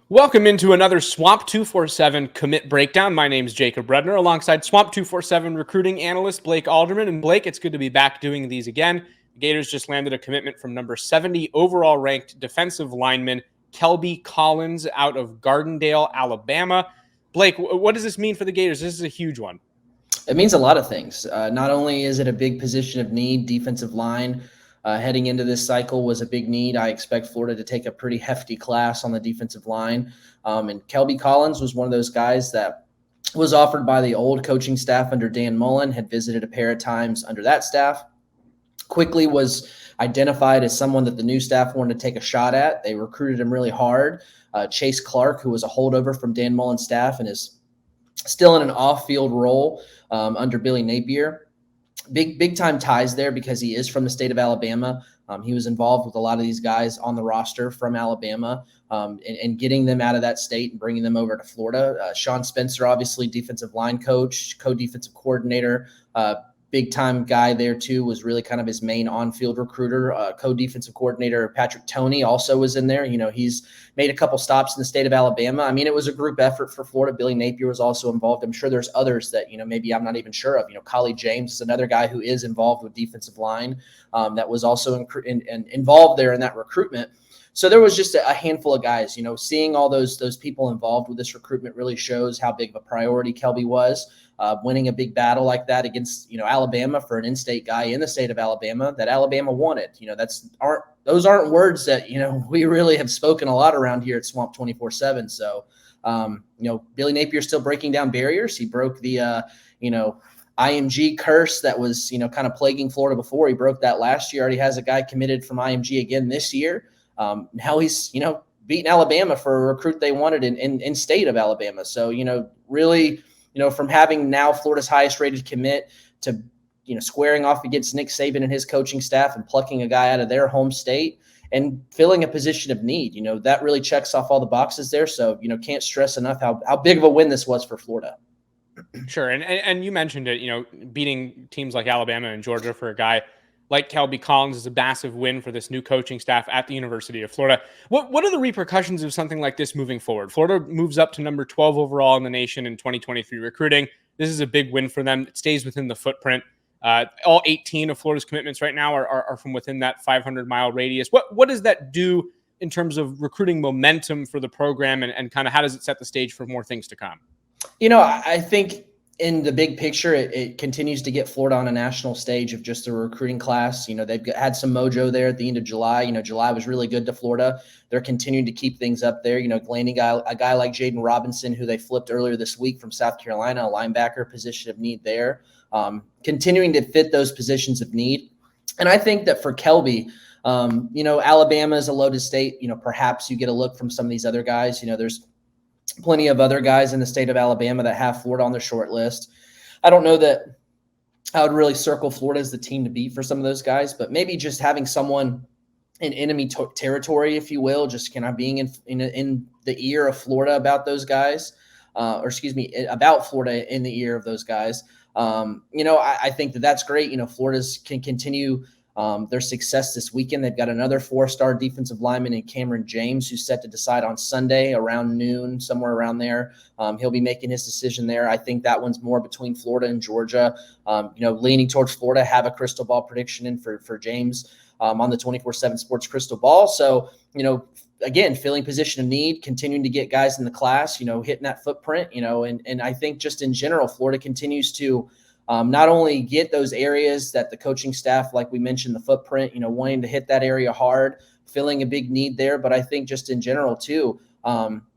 Welcome into another Swamp 247 commit breakdown. My name is Jacob Rudner alongside Swamp 247 recruiting analyst Blake Alderman. And Blake, it's good to be back doing these again. The Gators just landed a commitment from number 70 overall ranked defensive lineman Kelby Collins out of Gardendale, Alabama. Blake, what does this mean for the Gators? This is a huge one. It means a lot of things. Not only is it a big position of need, defensive line heading into this cycle was a big need. I expect Florida to take a pretty hefty class on the defensive line. And Kelby Collins was one of those guys that was offered by the old coaching staff under Dan Mullen, had visited a pair of times under that staff, quickly was identified as someone that the new staff wanted to take a shot at. They recruited him really hard. Chase Clark, who was a holdover from Dan Mullen's staff and is still in an off-field role under Billy Napier. Big time ties there because he is from the state of Alabama. He was involved with a lot of these guys on the roster from Alabama and getting them out of that state and bringing them over to Florida. Sean Spencer, obviously defensive line coach, co-defensive coordinator, big time guy there too, was really kind of his main on-field recruiter. Co-defensive coordinator Patrick Toney also was in there. You know, he's made a couple stops in the state of Alabama. I mean, it was a group effort for Florida. Billy Napier was also involved. I'm sure there's others that, maybe I'm not even sure of. Collie James is another guy who is involved with defensive line that was also involved there in that recruitment. So there was just a handful of guys, seeing all those people involved with this recruitment really shows how big of a priority Kelby was. Winning a big battle like that against, Alabama for an in-state guy in the state of Alabama that Alabama wanted. Those aren't words that, we really have spoken a lot around here at Swamp 24/7. So, Billy Napier still breaking down barriers. He broke the, IMG curse that was, kind of plaguing Florida before. He broke that last year. Already has a guy committed from IMG again this year. Now he's, beating Alabama for a recruit they wanted in state of Alabama. So, really, from having now Florida's highest rated commit to, squaring off against Nick Saban and his coaching staff and plucking a guy out of their home state and filling a position of need, that really checks off all the boxes there. So, can't stress enough how big of a win this was for Florida. Sure. And you mentioned it, beating teams like Alabama and Georgia for a guy like Kelby Collins is a massive win for this new coaching staff at the University of Florida. What are the repercussions of something like this moving forward? Florida moves up to number 12 overall in the nation in 2023 recruiting. This is a big win for them. It stays within the footprint. All 18 of Florida's commitments right now are from within that 500-mile radius. What does that do in terms of recruiting momentum for the program and kind of how does it set the stage for more things to come? I think in the big picture, it continues to get Florida on a national stage of just a recruiting class. They've had some mojo there at the end of July. July was really good to Florida. They're continuing to keep things up there. Landing a guy like Jaden Robinson, who they flipped earlier this week from South Carolina, a linebacker position of need there. Continuing to fit those positions of need. And I think that for Kelby, Alabama is a loaded state. Perhaps you get a look from some of these other guys. There's plenty of other guys in the state of Alabama that have Florida on their short list. I don't know that I would really circle Florida as the team to beat for some of those guys, but maybe just having someone in enemy territory, if you will, just kind of being in the ear of Florida about those guys, about Florida in the ear of those guys. I think that's great. Florida's can continue their success this weekend. They've got another 4-star defensive lineman in Cameron James, who's set to decide on Sunday around noon, somewhere around there. He'll be making his decision there. I think that one's more between Florida and Georgia. Leaning towards Florida, have a crystal ball prediction in for James on the 24/7 Sports Crystal Ball. So, again, filling position of need, continuing to get guys in the class, hitting that footprint, and I think just in general, Florida continues to not only get those areas that the coaching staff, like we mentioned, the footprint, wanting to hit that area hard, filling a big need there. But I think just in general, too,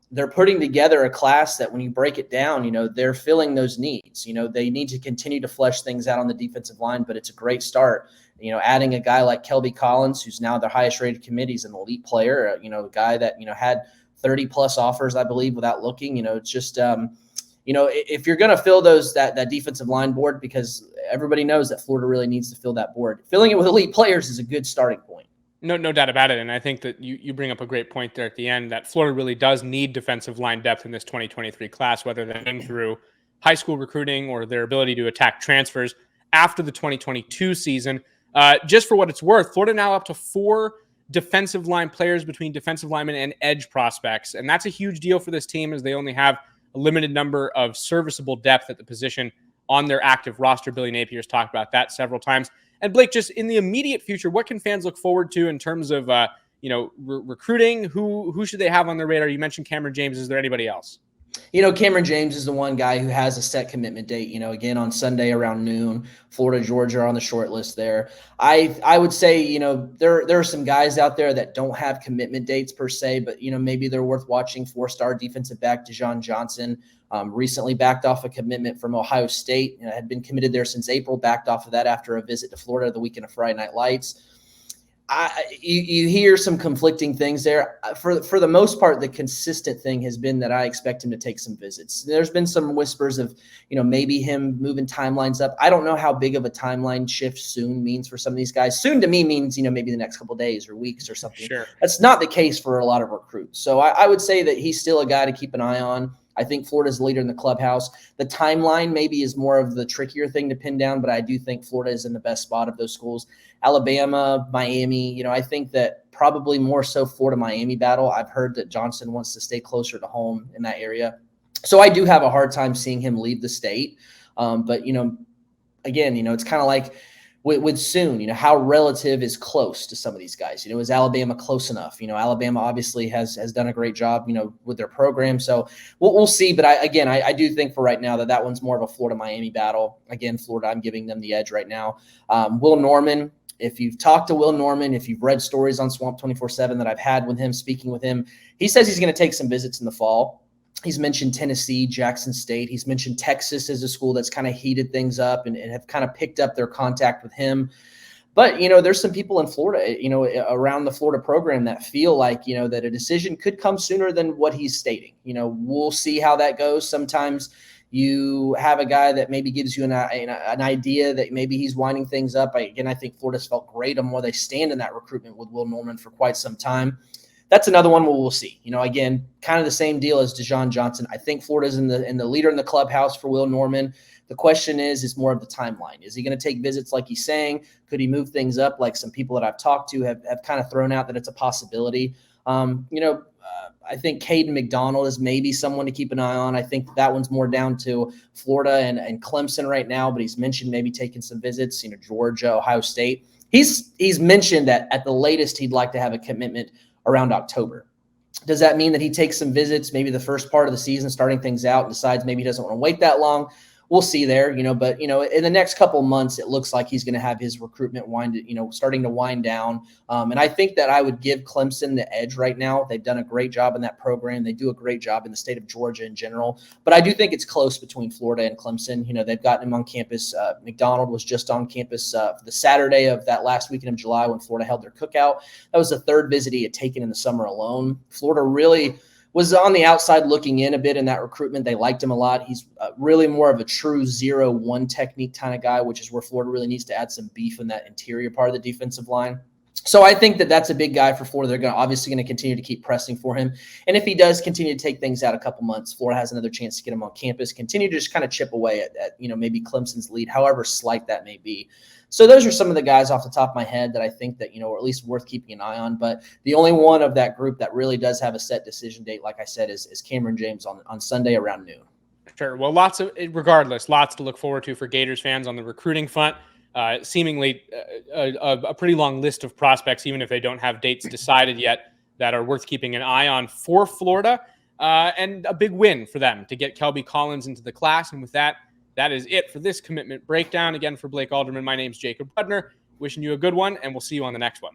they're putting together a class that when you break it down, they're filling those needs. They need to continue to flesh things out on the defensive line, but it's a great start. Adding a guy like Kelby Collins, who's now the highest rated committee, is an elite player, a guy that, had 30+ offers, I believe, without looking. It's just if you're going to fill that defensive line board, because everybody knows that Florida really needs to fill that board, filling it with elite players is a good starting point. No doubt about it. And I think that you bring up a great point there at the end that Florida really does need defensive line depth in this 2023 class, whether they're through high school recruiting or their ability to attack transfers after the 2022 season. Just for what it's worth, Florida now up to 4 defensive line players between defensive linemen and edge prospects. And that's a huge deal for this team as they only have a limited number of serviceable depth at the position on their active roster. Billy Napier's talked about that several times. And Blake, just in the immediate future, what can fans look forward to in terms of recruiting? Who should they have on their radar? You mentioned Cameron James. Is there anybody else? Cameron James is the one guy who has a set commitment date, again, on Sunday around noon. Florida, Georgia are on the short list there. I would say, there are some guys out there that don't have commitment dates per se, but, maybe they're worth watching. 4-star defensive back Dijon Johnson recently backed off a commitment from Ohio State. Had been committed there since April, backed off of that after a visit to Florida the weekend of Friday Night Lights. You hear some conflicting things there. For the most part, the consistent thing has been that I expect him to take some visits. There's been some whispers of, maybe him moving timelines up. I don't know how big of a timeline shift soon means for some of these guys. Soon to me means, maybe the next couple of days or weeks or something. Sure. That's not the case for a lot of recruits. So I would say that he's still a guy to keep an eye on. I think Florida's the leader in the clubhouse. The timeline maybe is more of the trickier thing to pin down, but I do think Florida is in the best spot of those schools. Alabama, Miami, I think that probably more so Florida-Miami battle. I've heard that Johnson wants to stay closer to home in that area. So I do have a hard time seeing him leave the state. But, again, it's kind of like with soon, how relative is close to some of these guys. Is Alabama close enough? Alabama obviously has done a great job, with their program. So we'll see. But I do think for right now that one's more of a Florida-Miami battle. Again, Florida, I'm giving them the edge right now. Will Norman, if you've talked to Will Norman, if you've read stories on Swamp 24/7 that I've had with him, speaking with him, he says he's going to take some visits in the fall. He's mentioned Tennessee, Jackson State. He's mentioned Texas as a school that's kind of heated things up and have kind of picked up their contact with him. But, there's some people in Florida, around the Florida program that feel like, that a decision could come sooner than what he's stating. We'll see how that goes. Sometimes you have a guy that maybe gives you an idea that maybe he's winding things up. I think Florida's felt great on where they stand in that recruitment with Will Norman for quite some time. That's another one we'll see. Again, kind of the same deal as Dijon Johnson. I think Florida's in the leader in the clubhouse for Will Norman. The question is more of the timeline. Is he going to take visits like he's saying? Could he move things up like some people that I've talked to have kind of thrown out that it's a possibility? I think Caden McDonald is maybe someone to keep an eye on. I think that one's more down to Florida and Clemson right now, but he's mentioned maybe taking some visits, Georgia, Ohio State. He's mentioned that at the latest he'd like to have a commitment around October. Does that mean that he takes some visits, maybe the first part of the season, starting things out, and decides maybe he doesn't want to wait that long? We'll see there, but, in the next couple of months, it looks like he's going to have his recruitment starting to wind down. And I think that I would give Clemson the edge right now. They've done a great job in that program. They do a great job in the state of Georgia in general, but I do think it's close between Florida and Clemson. They've gotten him on campus. McDonald was just on campus the Saturday of that last weekend of July when Florida held their cookout. That was the third visit he had taken in the summer alone. Florida really was on the outside looking in a bit in that recruitment. They liked him a lot. He's really more of a true 0-1 technique kind of guy, which is where Florida really needs to add some beef in that interior part of the defensive line. So I think that that's a big guy for Florida. They're obviously going to continue to keep pressing for him. And if he does continue to take things out a couple months, Florida has another chance to get him on campus, continue to just kind of chip away at maybe Clemson's lead, however slight that may be. So those are some of the guys off the top of my head that I think that, or at least worth keeping an eye on. But the only one of that group that really does have a set decision date, like I said, is Cameron James on Sunday around noon. Sure. Well, lots to look forward to for Gators fans on the recruiting front. Seemingly a pretty long list of prospects, even if they don't have dates decided yet, that are worth keeping an eye on for Florida. And a big win for them to get Kelby Collins into the class. And with that is it for this commitment breakdown. Again, for Blake Alderman, my name's Jacob Rudner. Wishing you a good one, and we'll see you on the next one.